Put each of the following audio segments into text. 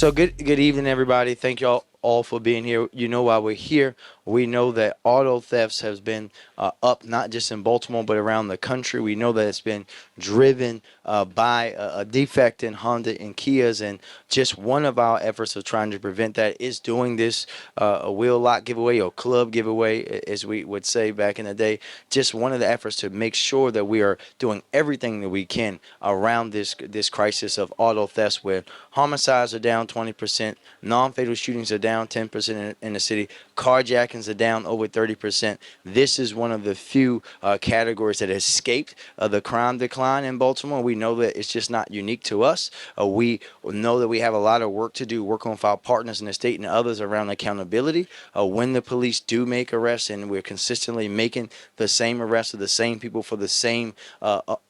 So good evening, everybody. Thank y'all all for being here. You know why we're here. We know that auto thefts has been up not just in Baltimore but around the country. We know that it's been driven by a defect in Honda and Kias, and just one of our efforts of trying to prevent that is doing this a wheel lock giveaway or club giveaway, as we would say back in the day. Just one of the efforts to make sure that we are doing everything that we can around this crisis of auto thefts, where homicides are down 20%, non-fatal shootings are down 10% in the city, carjackings are down over 30%. This is one of the few categories that escaped the crime decline in Baltimore. We know that it's just not unique to us. We know that we have a lot of work to do, working with our partners in the state and others around accountability. When the police do make arrests, and we're consistently making the same arrests of the same people for the same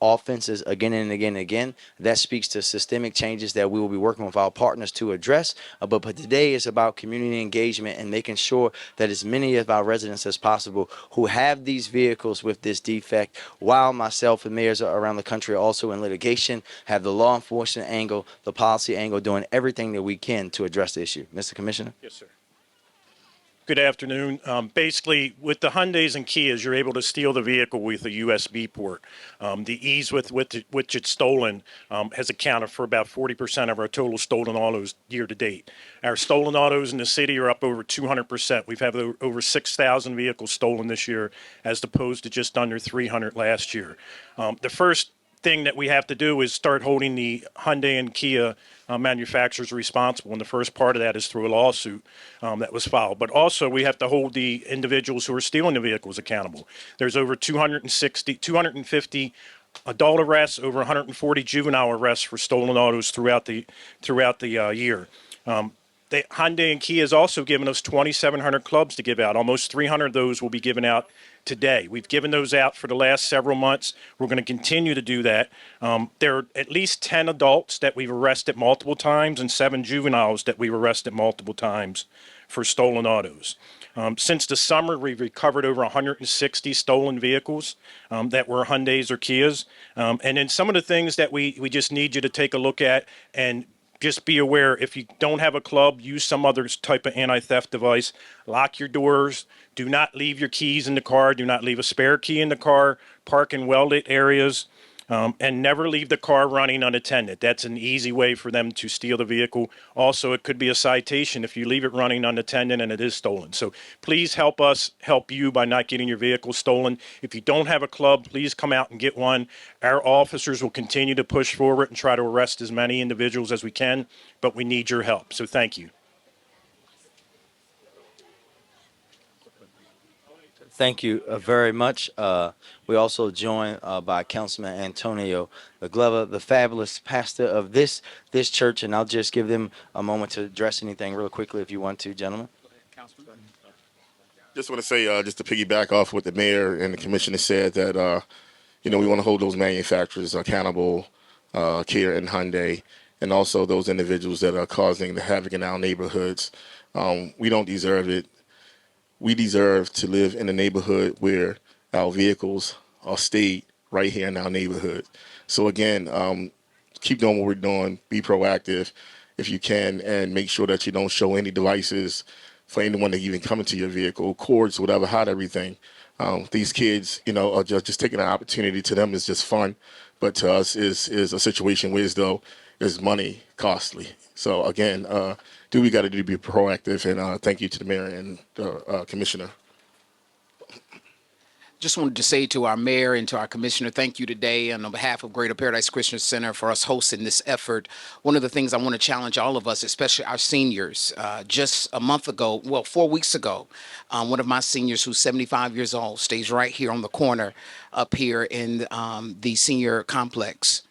offenses again and again and again, that speaks to systemic changes that we will be working with our partners to address. But today is about community engagement and making sure that as many of our residents as possible who have these vehicles with this defect, while myself and mayors around the country are also in litigation, have the law enforcement angle, the policy angle, doing everything that we can to address the issue. Mr. Commissioner? Yes, sir. Good afternoon. Basically, with the Hyundais and Kias, you're able to steal the vehicle with a USB port. The ease with which it's stolen has accounted for about 40% of our total stolen autos year to date. Our stolen autos in the city are up over 200%. We've had over 6,000 vehicles stolen this year, as opposed to just under 300 last year. The first thing that we have to do is start holding the Hyundai and Kia manufacturers responsible, and the first part of that is through a lawsuit that was filed. But also, we have to hold the individuals who are stealing the vehicles accountable. There's over 250 adult arrests, over 140 juvenile arrests for stolen autos throughout the year. The Hyundai and Kia has also given us 2,700 clubs to give out. Almost 300 of those will be given out today. We've given those out for the last several months. We're going to continue to do that. There are at least 10 adults that we've arrested multiple times and 7 juveniles that we've arrested multiple times for stolen autos. Since the summer, we've recovered over 160 stolen vehicles that were Hyundais or Kias. And then some of the things that we just need you to take a look at, and just be aware, if you don't have a club, use some other type of anti-theft device. Lock your doors. Do not leave your keys in the car. Do not leave a spare key in the car. Park in well-lit areas. And never leave the car running unattended. That's an easy way for them to steal the vehicle. Also, it could be a citation if you leave it running unattended and it is stolen. So please help us help you by not getting your vehicle stolen. If you don't have a club, please come out and get one. Our officers will continue to push forward and try to arrest as many individuals as we can, but we need your help. So thank you. Thank you very much. We also joined by Councilman Antonio Glover, the fabulous pastor of this church, and I'll just give them a moment to address anything real quickly if you want to, gentlemen. Just want to say, just to piggyback off what the mayor and the commissioner said, that we want to hold those manufacturers accountable, Kia and Hyundai, and also those individuals that are causing the havoc in our neighborhoods. We don't deserve it. We deserve to live in a neighborhood where our vehicles are stayed right here in our neighborhood. So again, keep doing what we're doing. Be proactive if you can, and make sure that you don't show any devices for anyone to even come into your vehicle, cords, whatever, hide everything. These kids, are just taking an opportunity. To them is just fun, but to us is a situation where as though is money costly. So again, do what we got to do to be proactive, and thank you to the mayor and the commissioner. Just wanted to say to our mayor and to our commissioner, thank you today, and on behalf of Greater Paradise Christian Center, for us hosting this effort. One of the things I want to challenge all of us, especially our seniors, just a month ago, 4 weeks ago, one of my seniors who's 75 years old stays right here on the corner up here in the senior complex.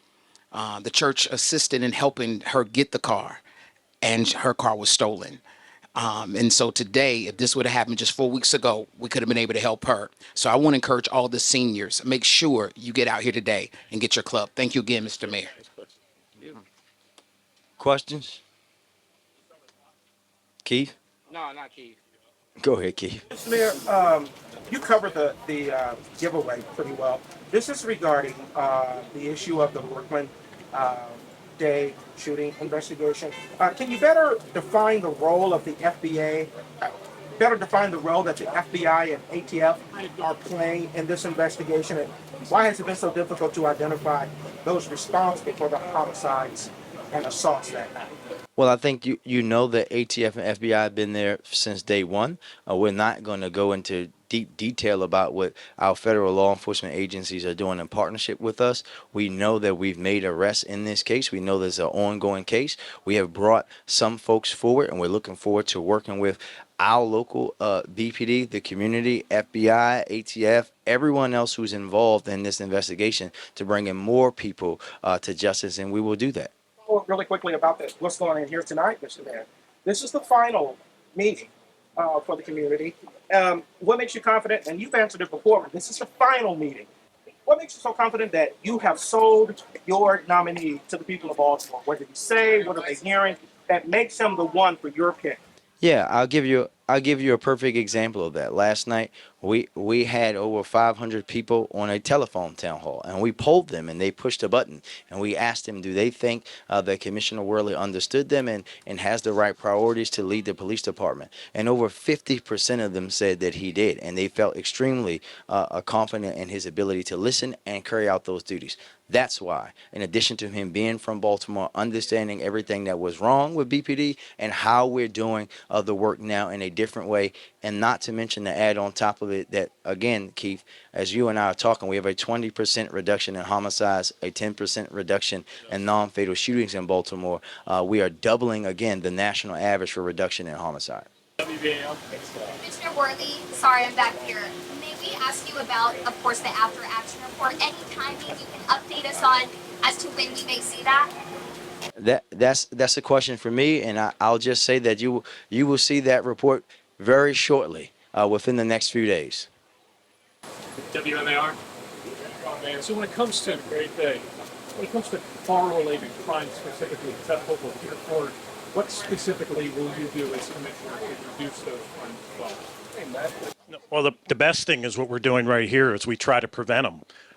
The church assisted in helping her get the car, and her car was stolen. And so today, if this would have happened just 4 weeks ago, we could have been able to help her. So I want to encourage all the seniors, make sure you get out here today and get your club. Thank you again, Mr. Mayor. Questions? Keith? No, not Keith. Go ahead, Keith. Mr. Mayor, you covered the giveaway pretty well. This is regarding the issue of the workman Day shooting investigation. Can you better define the role of the FBI, better define the role that the FBI and ATF are playing in this investigation? And why has it been so difficult to identify those responsible for the homicides and assaults that night? Well, I think you know that ATF and FBI have been there since day one. We're not going to go into deep detail about what our federal law enforcement agencies are doing in partnership with us. We know that we've made arrests in this case. We know there's an ongoing case. We have brought some folks forward, and we're looking forward to working with our local BPD, the community, FBI, ATF, everyone else who's involved in this investigation to bring in more people to justice, and we will do that. Really quickly about this, what's going on here tonight, Mr. Mayor. This is the final meeting for the community. What makes you confident, and you've answered it before, but this is the final meeting. What makes you so confident that you have sold your nominee to the people of Baltimore? What did he say? What are they hearing that makes him the one for your pick? Yeah, I'll give you a perfect example of that. Last night we had over 500 people on a telephone town hall, and we polled them, and they pushed a button, and we asked them, do they think that Commissioner Worley understood them and has the right priorities to lead the police department? And over 50% of them said that he did, and they felt extremely confident in his ability to listen and carry out those duties. That's why, in addition to him being from Baltimore, understanding everything that was wrong with BPD and how we're doing the work now in a different way, and not to mention the add on top of it that, again, Keith, as you and I are talking, we have a 20% reduction in homicides, a 10% reduction in non-fatal shootings in Baltimore. We are doubling, again, the national average for reduction in homicide. Commissioner Worthy, sorry, I'm back here. May we ask you about, of course, the after action report? Any timing you can update us on as to when we may see that? That's a question for me, and I'll just say that you will see that report very shortly, within the next few days. WMAR. So when it comes to Great Day, when it comes to car-related crimes specifically, is that local here forward? What specifically will you do as commissioner to reduce those crimes as well? Well, the best thing is what we're doing right here is we try to prevent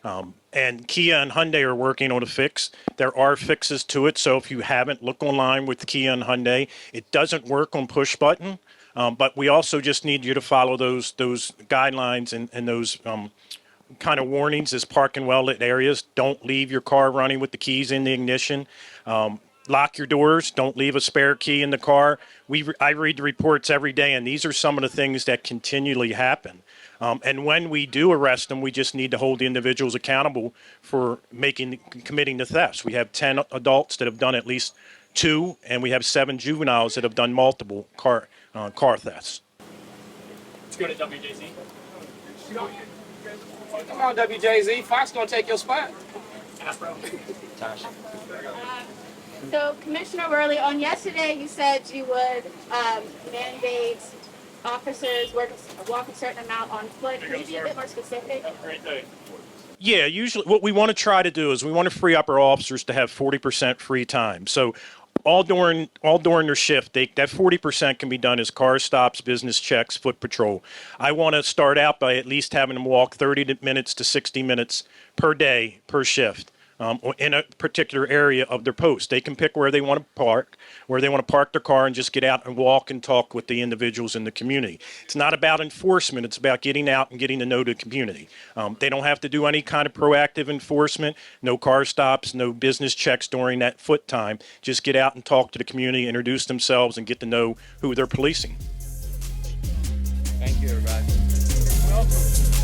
them. And Kia and Hyundai are working on a fix. There are fixes to it, so if you haven't, look online with Kia and Hyundai. It doesn't work on push button, but we also just need you to follow those guidelines and those kind of warnings as parking well-lit areas. Don't leave your car running with the keys in the ignition. Lock your doors. Don't leave a spare key in the car. I read the reports every day, and these are some of the things that continually happen. And when we do arrest them, we just need to hold the individuals accountable for committing the thefts. We have 10 adults that have done at least 2, and we have 7 juveniles that have done multiple car thefts. Let's go to WJZ. Come on, WJZ. Fox gonna take your spot. Afro. So, Commissioner Worley, on yesterday you said you would mandate officers walk a certain amount on foot. Can you be a bit more specific? Have a great day. Yeah, usually what we want to try to do is we want to free up our officers to have 40% free time. So all during their shift, that 40% can be done as car stops, business checks, foot patrol. I want to start out by at least having them walk 30 minutes to 60 minutes per day per shift. In a particular area of their post. They can pick where they want to park their car and just get out and walk and talk with the individuals in the community. It's not about enforcement. It's about getting out and getting to know the community. They don't have to do any kind of proactive enforcement, no car stops, no business checks during that foot time. Just get out and talk to the community, introduce themselves, and get to know who they're policing. Thank you, everybody. Welcome.